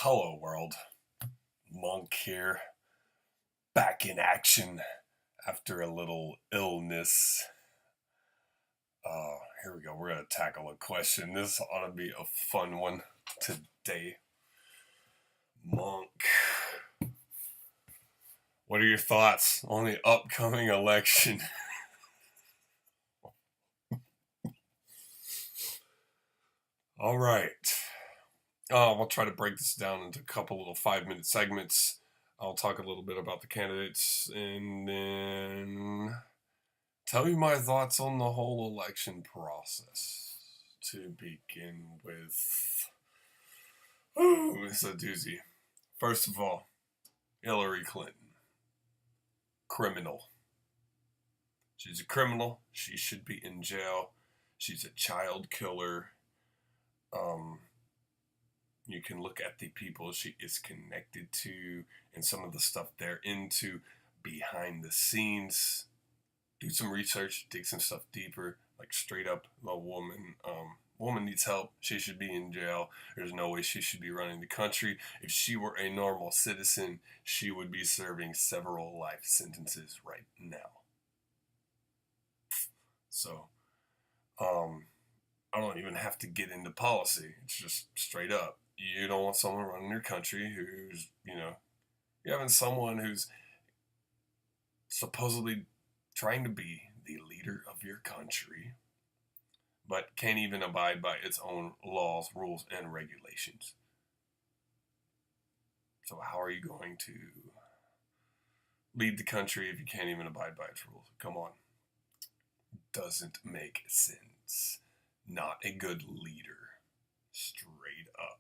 Hello, world. Monk here, back in action after a little illness. Here we go. We're going to tackle a question. This ought to be a fun one today. Monk, what are your thoughts on the upcoming election? All right. We'll try to break this down into a couple little 5-minute segments. I'll talk a little bit about the candidates and then tell you my thoughts on the whole election process. To begin with, it's a doozy. First of all, Hilary Clinton, criminal. She's a criminal. She should be in jail. She's a child killer. You can look at the people she is connected to and some of the stuff they're into behind the scenes. Do some research, dig some stuff deeper. Like straight up, a woman needs help. She should be in jail. There's no way she should be running the country. If she were a normal citizen, she would be serving several life sentences right now. So, I don't even have to get into policy. It's just straight up. You don't want someone running your country who's, you're having someone who's supposedly trying to be the leader of your country, but can't even abide by its own laws, rules, and regulations. So how are you going to lead the country if you can't even abide by its rules? Come on. Doesn't make sense. Not a good leader. Straight up.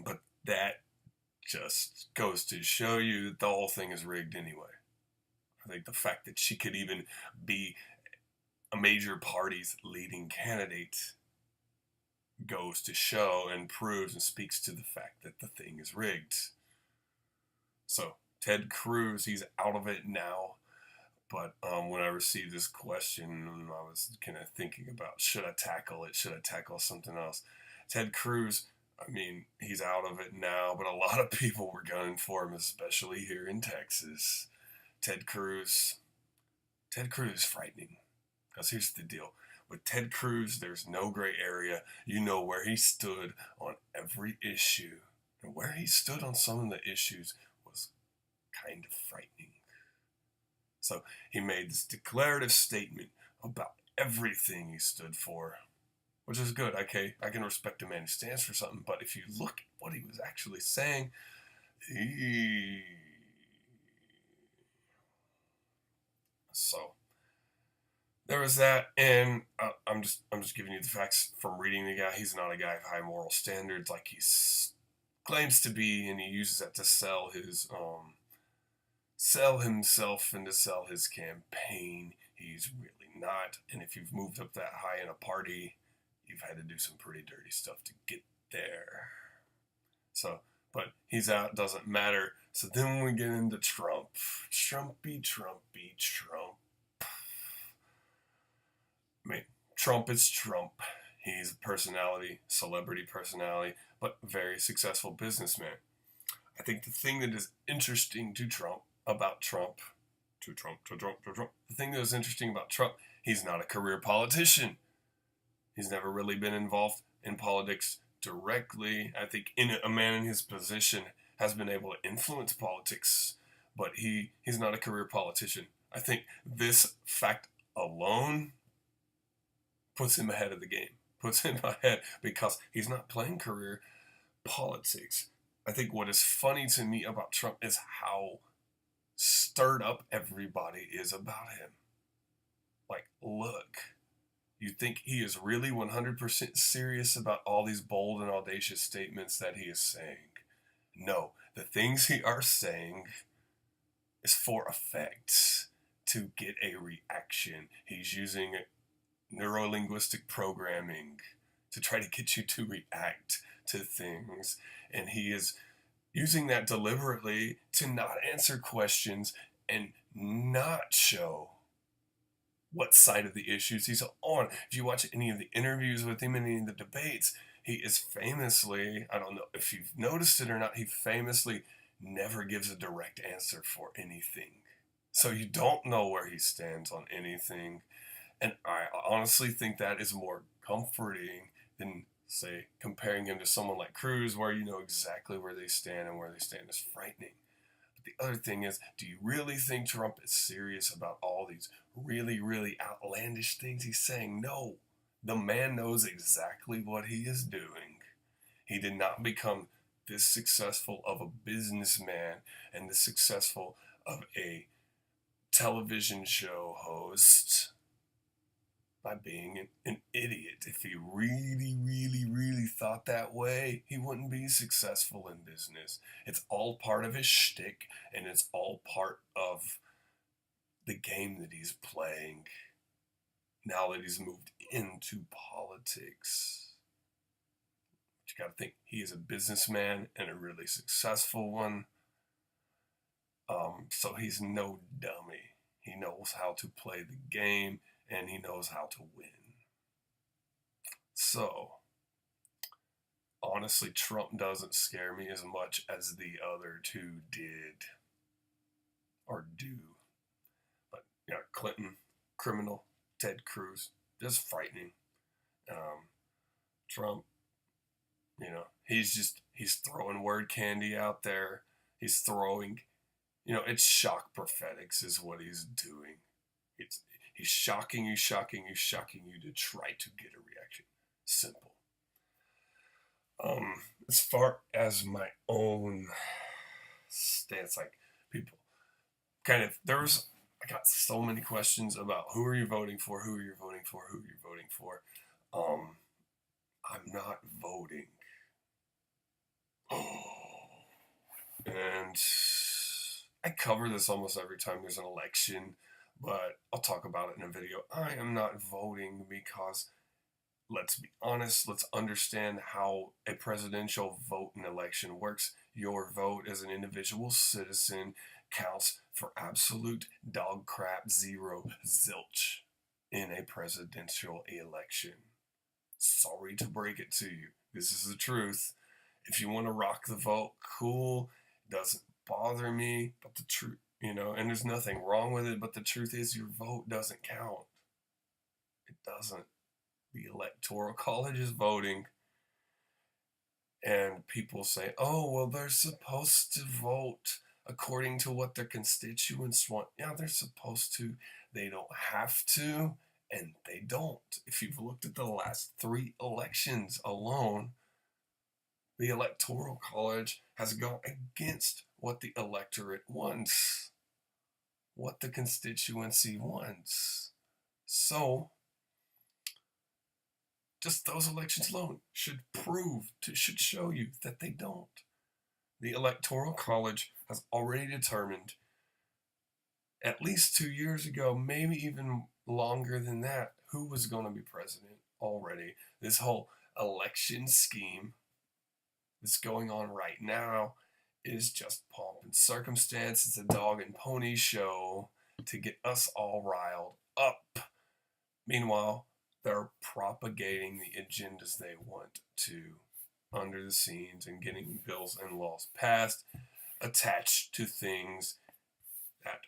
But that just goes to show you that the whole thing is rigged anyway. I think the fact that she could even be a major party's leading candidate goes to show and proves and speaks to the fact that the thing is rigged. So, Ted Cruz, he's out of it now. But when I received this question, I was kind of thinking about, should I tackle it? Should I tackle something else? Ted Cruz, he's out of it now, but a lot of people were gunning for him, especially here in Texas. Ted Cruz is frightening. Because here's the deal. With Ted Cruz, there's no gray area. You know where he stood on every issue. And where he stood on some of the issues was kind of frightening. So he made this declarative statement about everything he stood for, which is good. Okay, I can respect a man who stands for something, but if you look at what he was actually saying, so there was that, and I'm just giving you the facts from reading the guy. He's not a guy of high moral standards like he claims to be, and he uses that to sell himself and to sell his campaign. He's really not, and if you've moved up that high in a party, you've had to do some pretty dirty stuff to get there. So, but he's out, doesn't matter. So then we get into Trump. Trumpy. Trump. Trump is Trump. He's a personality, celebrity personality, but very successful businessman. I think the thing that is interesting to Trump, the thing that is interesting about Trump, he's not a career politician. He's never really been involved in politics directly. I think a man in his position has been able to influence politics, but he's not a career politician. I think this fact alone puts him ahead of the game, puts him ahead because he's not playing career politics. I think what is funny to me about Trump is how stirred up everybody is about him. Like, look, you think he is really 100% serious about all these bold and audacious statements that he is saying? No, the things he are saying is for effect, to get a reaction. He's using neuro-linguistic programming to try to get you to react to things, and he is using that deliberately to not answer questions and not show what side of the issues he's on. If you watch any of the interviews with him, any of the debates, he is famously, I don't know if you've noticed it or not, he famously never gives a direct answer for anything. So you don't know where he stands on anything. And I honestly think that is more comforting than, say, comparing him to someone like Cruz, where you know exactly where they stand, and where they stand is frightening. But the other thing is, do you really think Trump is serious about all these really, really outlandish things he's saying? No. The man knows exactly what he is doing. He did not become this successful of a businessman and this successful of a television show host by being an idiot. If he really, really, really thought that way, he wouldn't be successful in business. It's all part of his shtick, and it's all part of the game that he's playing now that he's moved into politics. But you got to think, he is a businessman and a really successful one. So he's no dummy. He knows how to play the game, and he knows how to win. So, honestly, Trump doesn't scare me as much as the other two did or do. But, you know, Clinton, criminal, Ted Cruz, just frightening. Trump, you know, he's throwing word candy out there. He's throwing, you know, it's shock prophetics is what he's doing. It's He's shocking you, shocking you, shocking you to try to get a reaction. Simple. As far as my own stance, like people kind of I got so many questions about who are you voting for, who are you voting for, who are you voting for. I'm not voting. And I cover this almost every time there's an election, but I'll talk about it in a video. I am not voting because, let's be honest, let's understand how a presidential vote and election works. Your vote as an individual citizen counts for absolute dog crap, zero, zilch in a presidential election. Sorry to break it to you. This is the truth. If you want to rock the vote, cool. It doesn't bother me, but the truth, you know, and there's nothing wrong with it, but the truth is your vote doesn't count. It doesn't. The Electoral College is voting, and people say, oh, well, they're supposed to vote according to what their constituents want. Yeah, they're supposed to. They don't have to, and they don't. If you've looked at the last 3 elections alone, the Electoral College has gone against what the electorate wants, what the constituency wants. So, just those elections alone should show you that they don't. The Electoral College has already determined, at least 2 years ago, maybe even longer than that, who was going to be president already. This whole election scheme that's going on right now is just pomp and circumstance. It's a dog and pony show to get us all riled up. Meanwhile, they're propagating the agendas they want to under the scenes and getting bills and laws passed attached to things that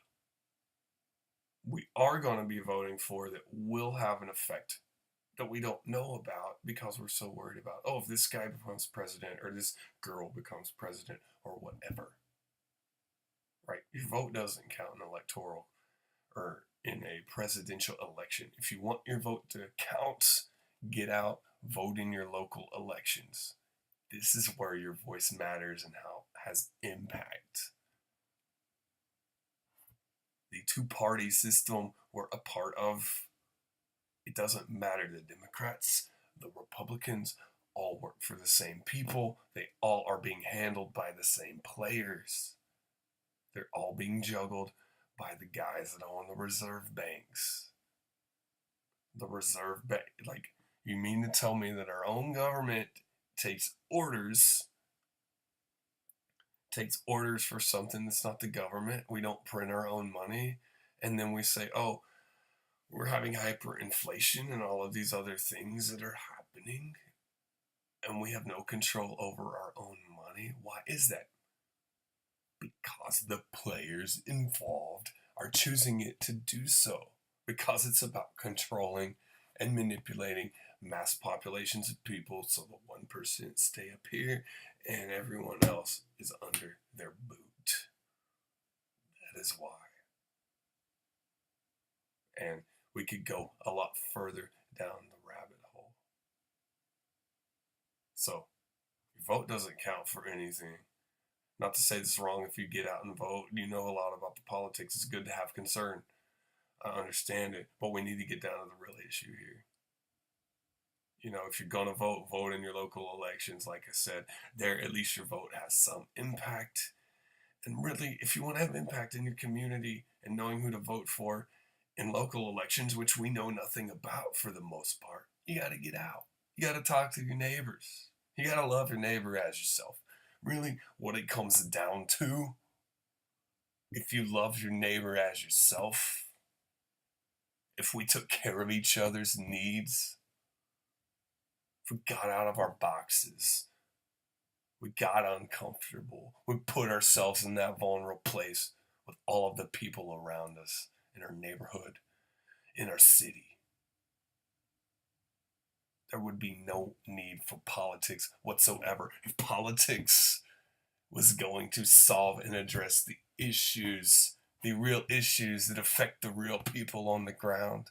we are going to be voting for that will have an effect that we don't know about because we're so worried about, oh, if this guy becomes president or this girl becomes president or whatever. Right? Your vote doesn't count in electoral or in a presidential election. If you want your vote to count, get out, vote in your local elections. This is where your voice matters and how it has impact. The 2-party system we're a part of, it doesn't matter. The Democrats, the Republicans, all work for the same people. They all are being handled by the same players. They're all being juggled by the guys that own the reserve banks. The reserve bank, like, you mean to tell me that our own government takes orders for something that's not the government? We don't print our own money, and then we say, oh, we're having hyperinflation and all of these other things that are happening. and we have no control over our own money. Why is that? Because the players involved are choosing it to do so. Because it's about controlling and manipulating mass populations of people so the 1% stay up here and everyone else is under their boot. That is why. And we could go a lot further down the rabbit hole. So, your vote doesn't count for anything. Not to say this is wrong if you get out and vote. You know a lot about the politics. It's good to have concern. I understand it, but we need to get down to the real issue here. You know, if you're going to vote, vote in your local elections. Like I said, there at least your vote has some impact. And really, if you want to have impact in your community and knowing who to vote for in local elections, which we know nothing about for the most part, you got to get out. You got to talk to your neighbors. You got to love your neighbor as yourself. Really, what it comes down to, if you love your neighbor as yourself, if we took care of each other's needs, if we got out of our boxes, we got uncomfortable, we put ourselves in that vulnerable place with all of the people around us in our neighborhood, in our city, there would be no need for politics whatsoever. If politics was going to solve and address the issues, the real issues that affect the real people on the ground,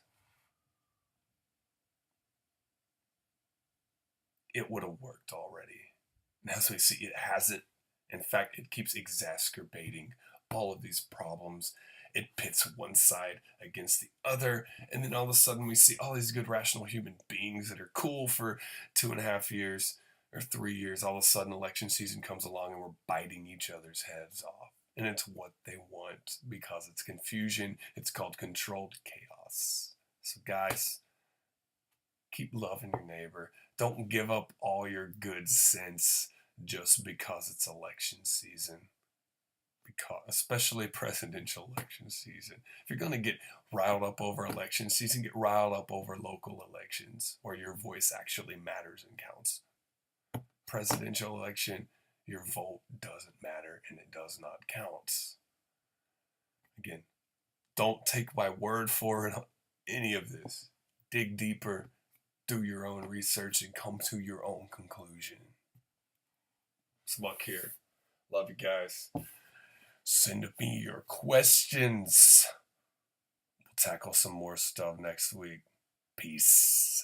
it would have worked already. And as we see, it hasn't. In fact, it keeps exacerbating all of these problems. It pits one side against the other, and then all of a sudden we see all these good rational human beings that are cool for 2.5 years or 3 years. All of a sudden election season comes along and we're biting each other's heads off. And it's what they want because it's confusion. It's called controlled chaos. So guys, keep loving your neighbor. Don't give up all your good sense just because it's election season. Because, especially presidential election season. If you're going to get riled up over election season, get riled up over local elections where your voice actually matters and counts. Presidential election, your vote doesn't matter and it does not count. Again, don't take my word for it on any of this. Dig deeper, do your own research, and come to your own conclusion. It's Luck here. Love you guys. Send me your questions. We'll tackle some more stuff next week. Peace.